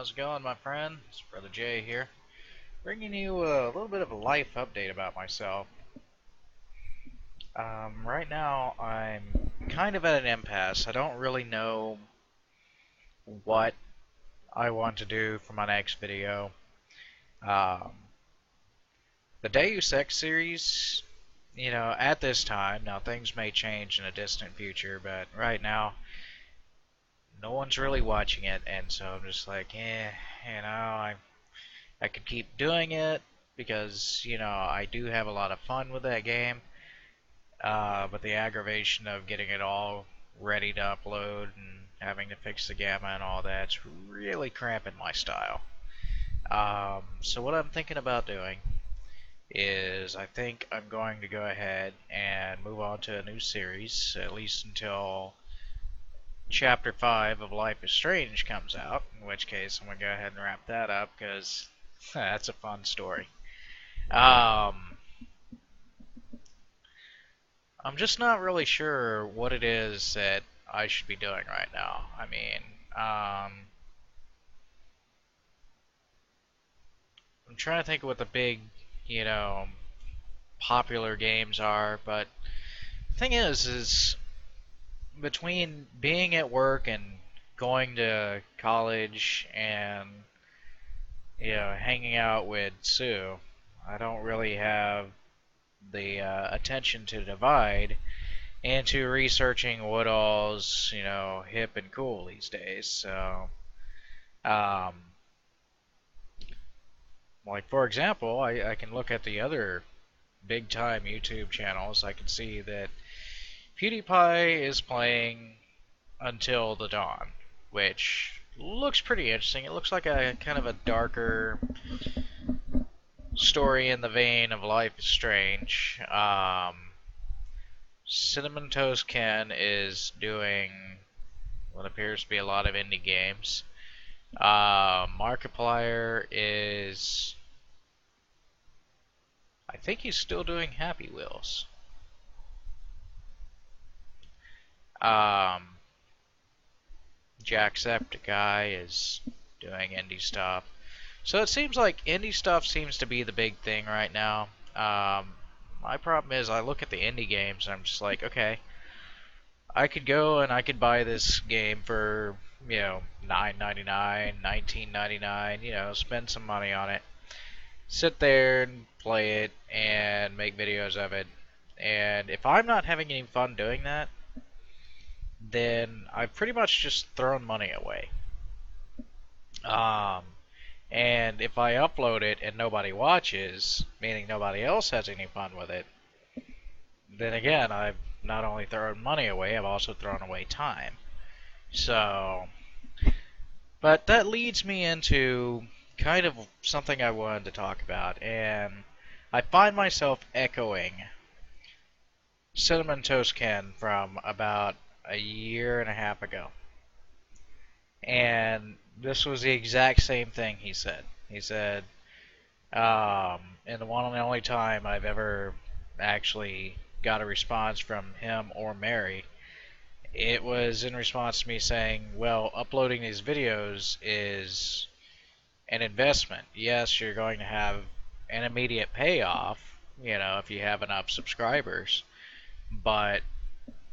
how's it going, my friend? It's Brother Jay here, bringing you a little bit of a life update about myself. Right now, I'm kind of at an impasse. I don't really know what I want to do for my next video. Um, the Deus Ex series, at this time, now things may change in a distant future, but right now, no one's really watching it, and so I'm just like, I could keep doing it because, I do have a lot of fun with that game. But the aggravation of getting it all ready to upload and having to fix the gamma and all that's really cramping my style. So what I'm thinking about doing is I think I'm going to go ahead and move on to a new series, at least until Chapter 5 of Life is Strange comes out, in which case I'm going to go ahead and wrap that up because that's a fun story. I'm just not really sure what it is that I should be doing right now. I mean, I'm trying to think of what the big, you know, popular games are, but the thing is between being at work and going to college and, hanging out with Sue, I don't really have the attention to divide into researching what all's, hip and cool these days. So, um, like for example, I can look at the other big time YouTube channels. I can see that PewDiePie is playing Until the Dawn, which looks pretty interesting. It looks like a kind of a darker story in the vein of Life is Strange. CinnamonToastKen is doing what appears to be a lot of indie games. Markiplier is, I think he's still doing Happy Wheels. Jacksepticeye is doing indie stuff. So it seems like indie stuff seems to be the big thing right now. My problem is I look at the indie games and I'm just like, okay, I could go and I could buy this game for, $9.99, $19.99, spend some money on it, sit there and play it and make videos of it. And if I'm not having any fun doing that, then I've pretty much just thrown money away. And if I upload it and nobody watches, meaning nobody else has any fun with it, then again, I've not only thrown money away, I've also thrown away time. So, but that leads me into kind of something I wanted to talk about, and I find myself echoing CinnamonToastKen from about a year and a half ago. And this was the exact same thing he said. He said, and the one and only time I've ever actually got a response from him or Mary, it was in response to me saying, well, uploading these videos is an investment. Yes, you're going to have an immediate payoff, if you have enough subscribers, but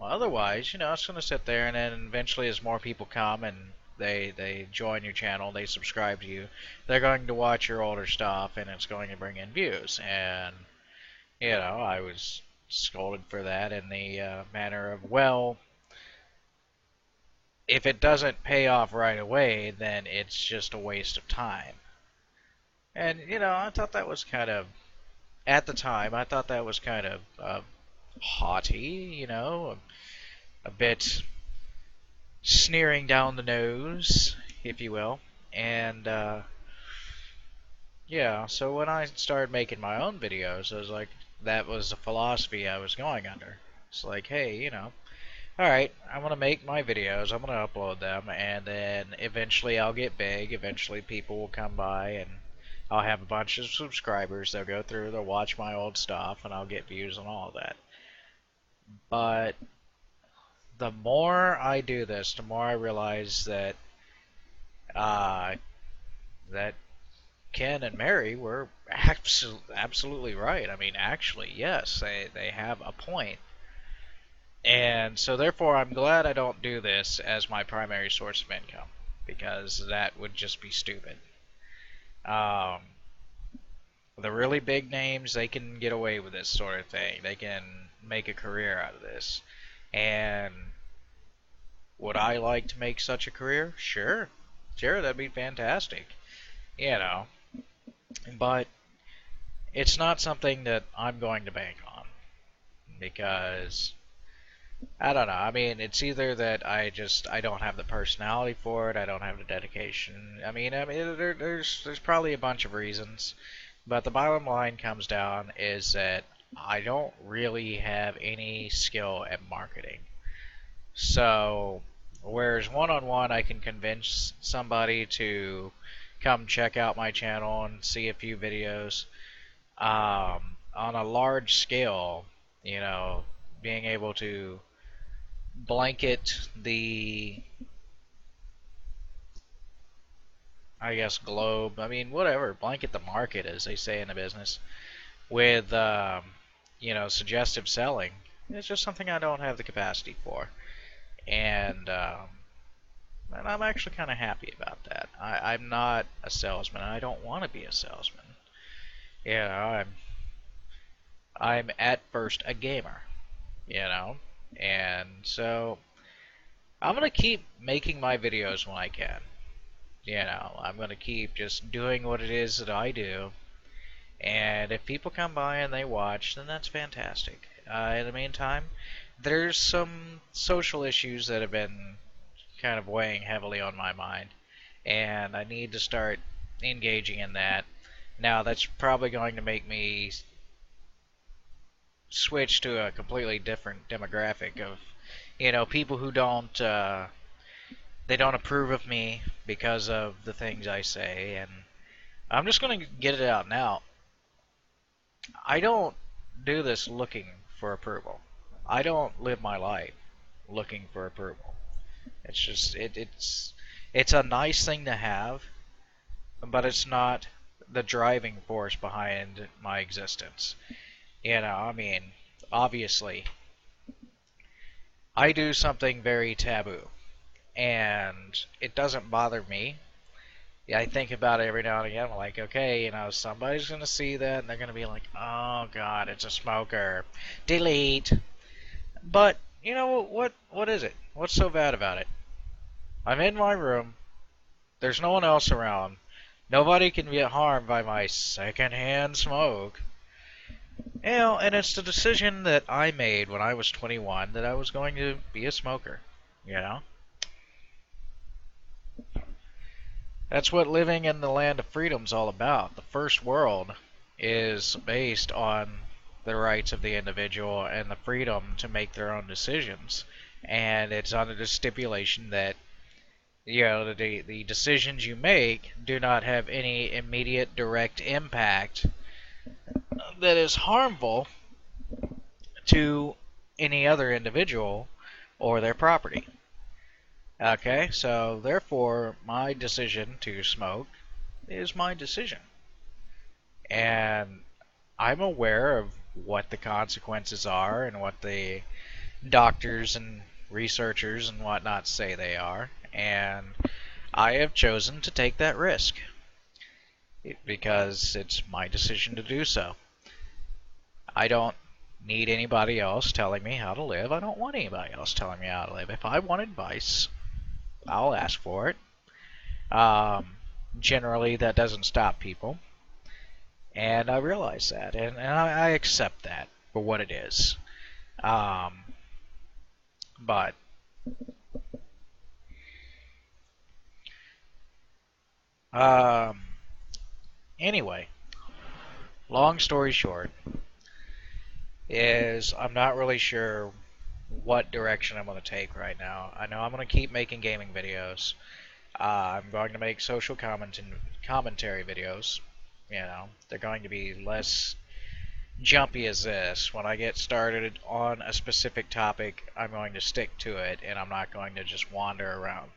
otherwise, it's going to sit there, and then eventually as more people come and they join your channel, they subscribe to you, they're going to watch your older stuff, and it's going to bring in views. And, I was scolded for that in the manner of, well, if it doesn't pay off right away, then it's just a waste of time. And, I thought that was kind of, at the time, I thought that was kind of haughty, a bit sneering down the nose, if you will. And, yeah, so when I started making my own videos, I was like, that was the philosophy I was going under. It's like, hey, alright, I'm going to make my videos, I'm going to upload them, and then eventually I'll get big, eventually people will come by, and I'll have a bunch of subscribers, they'll go through, they'll watch my old stuff, and I'll get views and all of that. But the more I do this, the more I realize that that Ken and Mary were absolutely right. I mean, actually, yes, they have a point. And so therefore I'm glad I don't do this as my primary source of income, because that would just be stupid. Um, the really big names, they can get away with this sort of thing. They can make a career out of this. And would I like to make such a career? Sure. Sure, that'd be fantastic. You know. But it's not something that I'm going to bank on. Because I don't know. I mean, it's either that I don't have the personality for it. I don't have the dedication. There's probably a bunch of reasons, but the bottom line comes down is that I don't really have any skill at marketing. So, whereas one-on-one I can convince somebody to come check out my channel and see a few videos, on a large scale, being able to blanket the, I guess, globe, whatever, blanket the market, as they say in the business, with, suggestive selling. It's just something I don't have the capacity for. And I'm actually kind of happy about that. I'm not a salesman. I don't want to be a salesman. I'm at first a gamer, and so I'm going to keep making my videos when I can. I'm going to keep just doing what it is that I do. And if people come by and they watch, then that's fantastic. In the meantime, there's some social issues that have been kind of weighing heavily on my mind. And I need to start engaging in that. Now, that's probably going to make me switch to a completely different demographic of, people who don't they don't approve of me because of the things I say. And I'm just going to get it out now. I don't do this looking for approval. I don't live my life looking for approval. It's just it's a nice thing to have, but it's not the driving force behind my existence. Obviously, I do something very taboo, and it doesn't bother me. Yeah, I think about it every now and again. I'm like, okay, somebody's gonna see that, and they're gonna be like, oh god, it's a smoker. Delete. But what is it? What's so bad about it? I'm in my room. There's no one else around. Nobody can get harmed by my secondhand smoke. And it's the decision that I made when I was 21 that I was going to be a smoker. That's what living in the land of freedom's all about. The first world is based on the rights of the individual and the freedom to make their own decisions. And it's under the stipulation that the decisions you make do not have any immediate direct impact that is harmful to any other individual or their property. Okay, so therefore my decision to smoke is my decision. And I'm aware of what the consequences are and what the doctors and researchers and whatnot say they are. And I have chosen to take that risk because it's my decision to do so. I don't need anybody else telling me how to live. I don't want anybody else telling me how to live. If I want advice, I'll ask for it. Generally, that doesn't stop people. And I realize that. And I accept that for what it is. But anyway, long story short is I'm not really sure what direction I'm going to take right now. I know I'm going to keep making gaming videos. I'm going to make social commentary videos. They're going to be less jumpy as this. When I get started on a specific topic, I'm going to stick to it, and I'm not going to just wander around.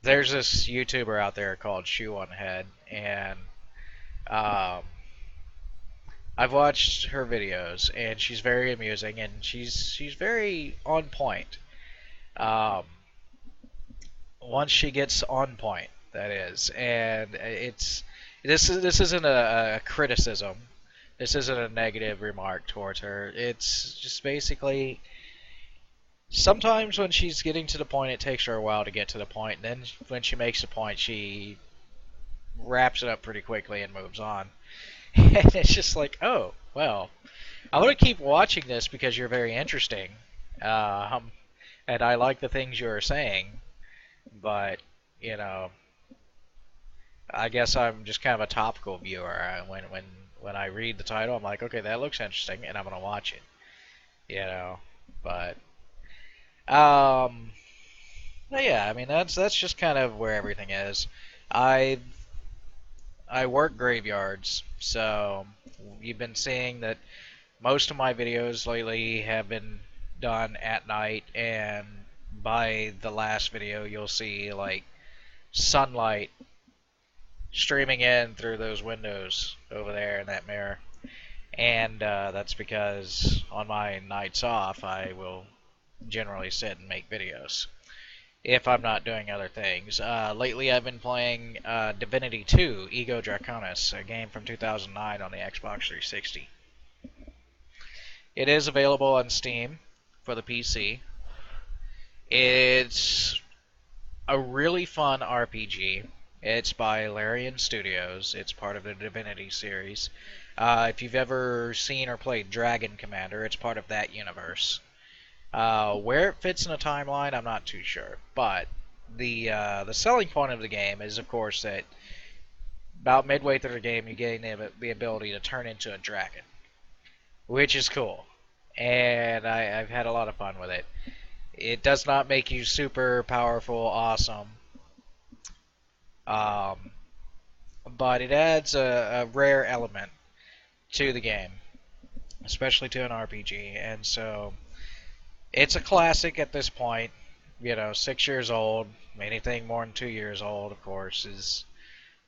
there's this YouTuber out there called Sh0eonHead, and um, I've watched her videos, and she's very amusing, and she's very on point. Um, Once she gets on point, that is, and this isn't a criticism. This isn't a negative remark towards her. It's just basically sometimes when she's getting to the point, it takes her a while to get to the point, and then when she makes a point, she wraps it up pretty quickly and moves on. And it's just like, oh, well, I want to keep watching this because you're very interesting, um, and I like the things you're saying, but, you know, I guess I'm just kind of a topical viewer. When I read the title, I'm like, okay, that looks interesting, and I'm gonna watch it, you know. But um, but yeah, I mean that's just kind of where everything is. I I work graveyards, so you've been seeing that most of my videos lately have been done at night, and by the last video, you'll see like sunlight streaming in through those windows over there in that mirror. And that's because on my nights off, I will generally sit and make videos if I'm not doing other things. Lately, I've been playing Divinity 2, Ego Draconis, a game from 2009 on the Xbox 360. It is available on Steam for the PC. It's a really fun RPG. It's by Larian Studios. It's part of the Divinity series. If you've ever seen or played Dragon Commander, it's part of that universe. Where it fits in a timeline, I'm not too sure. But the selling point of the game is, of course, that about midway through the game, you gain the ability to turn into a dragon, which is cool. And I've had a lot of fun with it. It does not make you super powerful, awesome. Um, but it adds a rare element to the game, especially to an RPG. And so it's a classic at this point. You know, 6 years old. Anything more than 2 years old, of course, is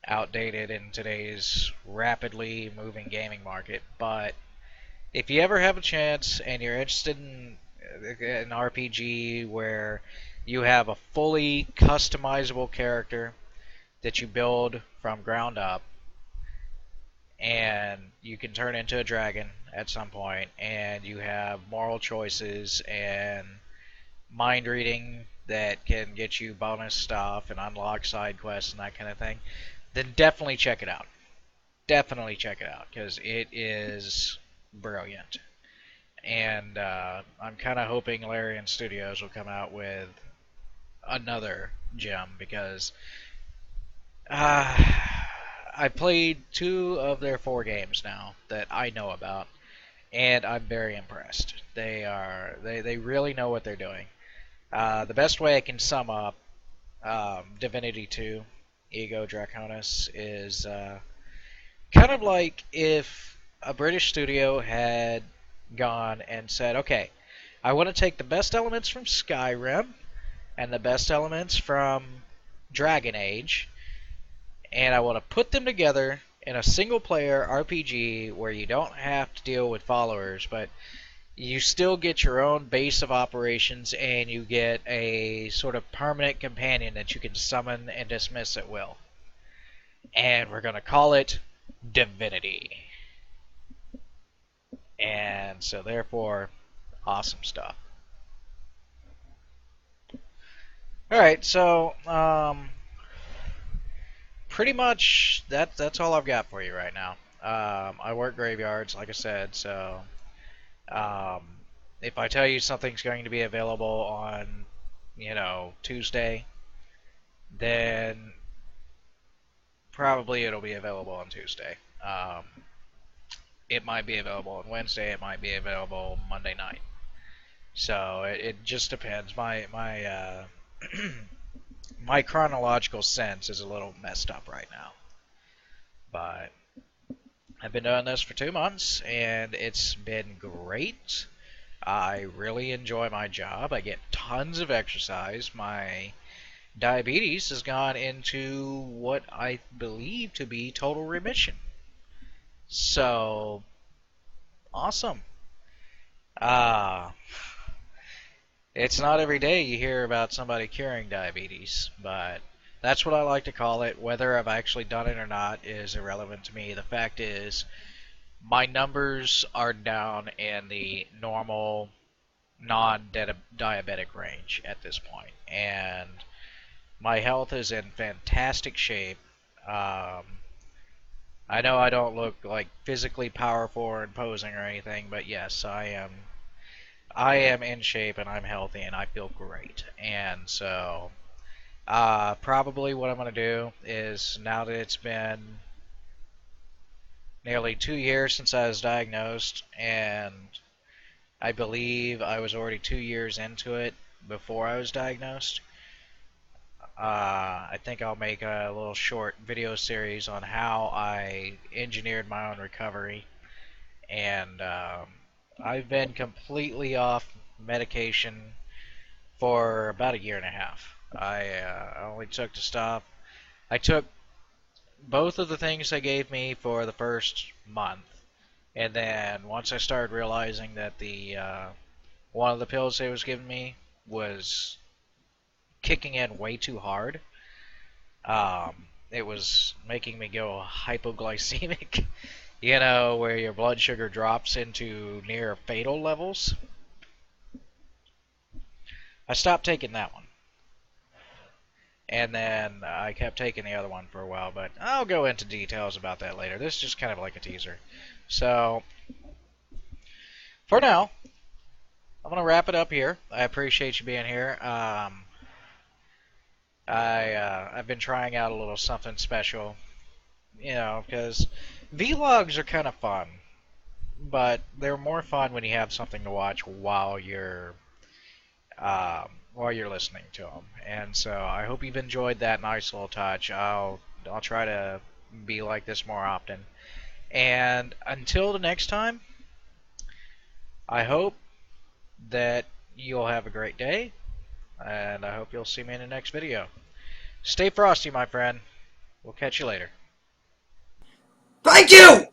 outdated in today's rapidly moving gaming market. But if you ever have a chance and you're interested in an RPG where you have a fully customizable character that you build from ground up, and you can turn into a dragon at some point, and you have moral choices and mind reading that can get you bonus stuff and unlock side quests and that kind of thing, then definitely check it out. Definitely check it out, because it is brilliant. And I'm kind of hoping Larian Studios will come out with another gem, because I played 2 of their 4 games now that I know about, and I'm very impressed. They really know what they're doing. The best way I can sum up Divinity 2, Ego Draconis, is kind of like if a British studio had gone and said, okay, I want to take the best elements from Skyrim and the best elements from Dragon Age, and I want to put them together in a single-player RPG where you don't have to deal with followers, but you still get your own base of operations, and you get a sort of permanent companion that you can summon and dismiss at will. And we're going to call it Divinity. And so therefore, awesome stuff. Alright, so pretty much that's all I've got for you right now. I work graveyards, like I said, so if I tell you something's going to be available on, Tuesday, then probably it'll be available on Tuesday. It might be available on Wednesday. It might be available Monday night. So it just depends. My my chronological sense is a little messed up right now, but I've been doing this for 2 months, and it's been great. I really enjoy my job. I get tons of exercise. My diabetes has gone into what I believe to be total remission. So, awesome. Uh, it's not every day you hear about somebody curing diabetes, but that's what I like to call it. Whether I've actually done it or not is irrelevant to me. The fact is, my numbers are down in the normal, non-diabetic range at this point, and my health is in fantastic shape. Um, I know I don't look like physically powerful or imposing or anything, but yes, I am. I am in shape and I'm healthy and I feel great. And so, probably what I'm going to do is, now that it's been nearly 2 years since I was diagnosed, and I believe I was already 2 years into it before I was diagnosed, I think I'll make a little short video series on how I engineered my own recovery. And I've been completely off medication for about a year and a half. I only took to stop. I took both of the things they gave me for the first month, and then once I started realizing that the one of the pills they was giving me was kicking in way too hard, it was making me go hypoglycemic. You know, where your blood sugar drops into near fatal levels. I stopped taking that one. And then I kept taking the other one for a while, but I'll go into details about that later. This is just kind of like a teaser. So, for now, I'm going to wrap it up here. I appreciate you being here. I've been trying out a little something special, you know, because vlogs are kind of fun, but they're more fun when you have something to watch while you're listening to them. And so I hope you've enjoyed that nice little touch. I'll try to be like this more often. And until the next time, I hope that you'll have a great day, and I hope you'll see me in the next video. Stay frosty, my friend. We'll catch you later. Thank you!